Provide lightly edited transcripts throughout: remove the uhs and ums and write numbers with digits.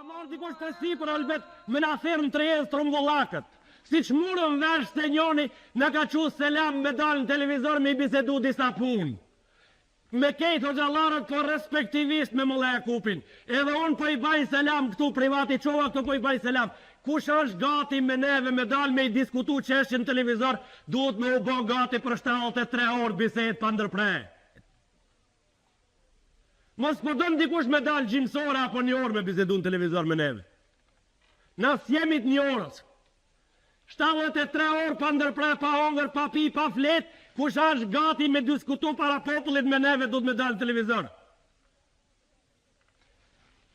Ka marrë dikush të si për albet me na thermë të rejës trombollakët. Si që murën vesh se njoni në ka që selam me dalë në televizor me i bisedu disa punë. Me kejtë o gjallarët po respektivisht me mële e kupin. Edhe unë po i bajnë selam këtu privati qova këtu po i bajnë selam. Kush është gati me neve me dalë me i diskutu qeshtë në televizor, duhet me u bo gati për 73 orë biset për ndërprej. Mos po dëm dikush me dalë gjimsore apo një orë me bisedu në televizor me neve. Nas jemi të një orës. 73 orë pa ndërprej, pa hongër, pa pi, pa flet, kush është gati me diskutu para popullit me neve du të me dalë në televizor.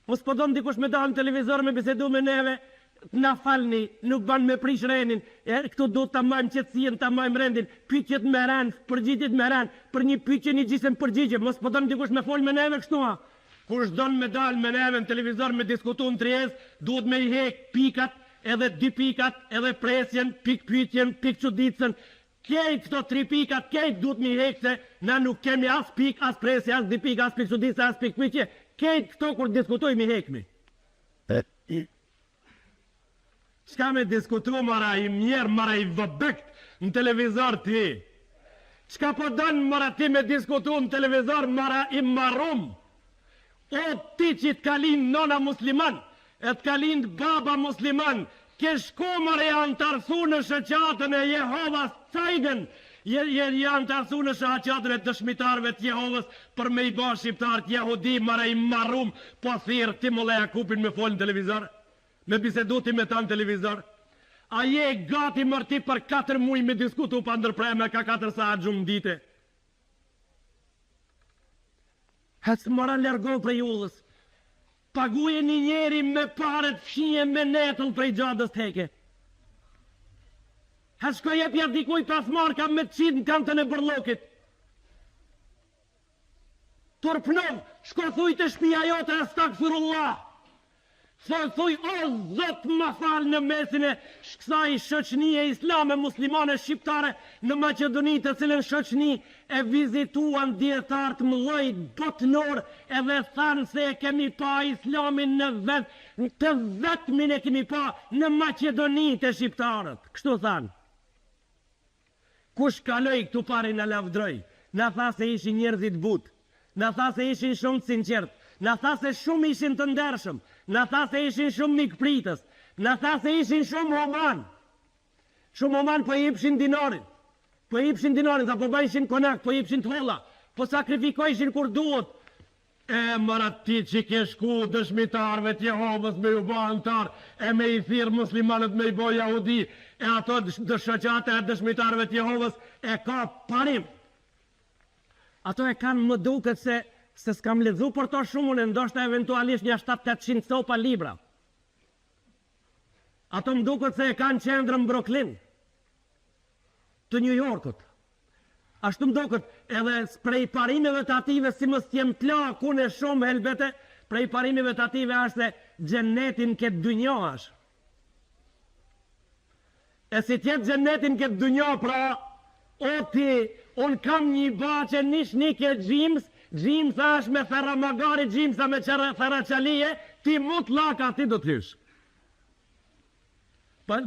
Mos po dëm dikush me dalë në televizor me bisedu me neve, na falni, nuk ban me prish renin, këtu du të majmë qëtësien, të majmë rendin, pyqet me ren, përgjitjet me ren, për një pyqe një gjisem përgjitje, mos po dëm dikush me fol me neve kështu ha. Kush don me dalë me neve në televizor me diskutu në trijes, duhet me i hek pikat, edhe 2 pikat, edhe presjen, pik pyqjen, pik quditësën, kejt këto 3 pikat, kejt duhet me i hek se na nuk kemi as pik, as presje, as 2 pik, as pik quditësë, as pik pyqje, kejt këto kur diskutoj me i hekmi. Qka me diskutu mara i mjerë, mara i vëbëkt në televizor ti? Qka po dënë mara ti me diskutu në televizor mara i marum? O ti që t'kalin nona musliman, e t'kalin baba musliman, ke shku mara janë të arsu në shëqatën e Jehovas cajgën, janë të arsu në shëqatën e dëshmitarve të Jehovas për me i ba shqiptarët jehudi mara i marum, po thirë ti më leja kupin me folë në televizor? Me bisedu ti me ta në televizor? A je gati mërti për 4 muj me diskutu pa ndërprej me ka 4 saat gjumë dite? Hësë mëra lërgon prej ullës. Paguje një njeri me paret fshije me netën prej gjadës teke. Hësë shko jep jep dikuj pas marka me qitë në kantën e bërlokit. Turpnov, shko thuj të shpia jote e stakfirullah. Thuj, o zot ma falë në mesin e kësaj shoqënie islame muslimane shqiptare në Maqedoni të cilën shoqëni e vizituan dietarët mëlloj botënor edhe thanë se e kemi pa islamin në të vetmin e kemi pa në Maqedoni të shqiptarët. Kështu thanë. Kush kaloj këtu pari në lavdroj, në tha se ishin njerëzit but, në tha se ishin shumë të sinqert, në tha se shumë ishin të ndershëm, në tha se ishin shumë mikpritës, në tha se ishin shumë human. Shumë human po i ipshin dinarin, sa po bëjshin konak, po i ipshin të holla, po sakrifikojshin kur duhet. E mëra ti që ke shku dëshmitarve të Jehovës me u ba antar, e me i thirë muslimanët me i bo jahudi, e ato dëshëqate e dëshmitarve të Jehovës e ka parim. Ato e kanë më duket se s'kam ledhu për to shumën e ndoshta eventualisht një 700-800 stopa libra. Ato më duket se e kanë qendrën Brooklyn të New Yorkut. Ashtu më duket edhe prej parimeve të ative si mës t'jem t'la kune shumë helbete, prej parimeve të ative është se gjennetin këtë dynjo është. E si tjetë gjennetin këtë dynjo pra, o ti, unë kam një bache një ke gjimës, Gjimës është me ferramagari, gjimësa me ferraqalije, ti mut laka ti do t'hysh.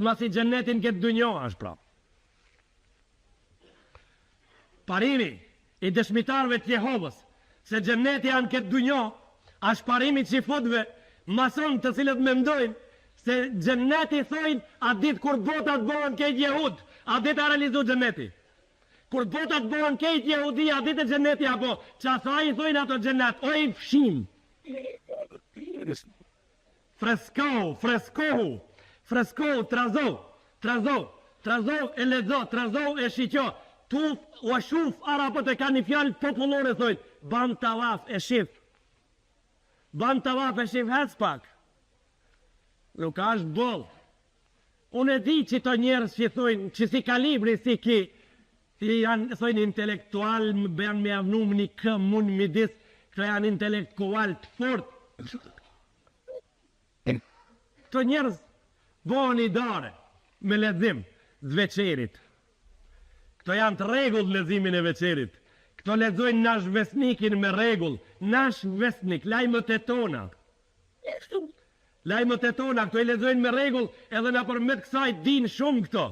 Masi gjennetin këtë dynjo është pra. Parimi i dëshmitarve të Jehovës, se gjenneti janë këtë dynjo, është parimi që i fotve, mason të cilët me mdojnë, se gjenneti thojnë, a ditë kur botat bëhen këtë jehud, a ditë a realizu gjenneti. Kur botat bëhen kejt jehudia, ditë e gjenneti apo, që a i thojnë ato gjennet, o i fshim. Freskohu, trazoh e lezo, trazoh e shiqo, tuf o shuf, arapët e ka një fjallë popullore thojnë, ban tavaf e shif. Ban tavaf e shif hec pak. Nuk ashtë boll. Unë e di që të njerës që thojnë, që si kalibri, si ki, si janë, thojnë, intelektual, më bëjanë me avnum një këm, mund më disë, që janë intelektual të fort. Këto njerëz bëhen i dare me lezim të veçerit. Këto janë të regull lezimin e veçerit. Këto lezojnë nash vesnikin me regull. Nash vesnik, lajmët e tona. lajmët e tona, këto i lexojnë me rregull, edhe na përmet kësaj din shumë këto.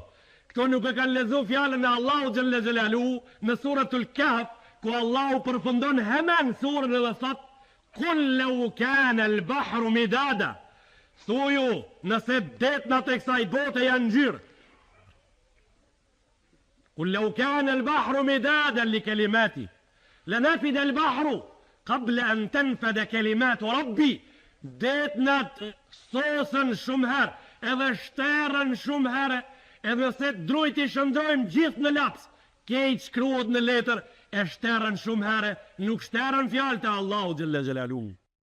Këto nuk e kanë lexuar fjalën e Allahu xhalla xhelalu në suratul Kahf, ku Allahu përfundon hemen surën dhe thot: "Qul law kana al-bahru midada." Thuju, nëse detnat e kësaj bote janë ngjyrë. قل لو كان البحر مدادا لكلماتي لنفد البحر قبل أن تنفد كلمات ربي. Detnat sosën shumë herë, edhe shterën shumë herë, edhe se drujt i shëndrojmë gjithë në laps, kejt shkruhet në letër, e shterën shumë herë, nuk shterën fjalë të Allahu xhalla xhelaluhu.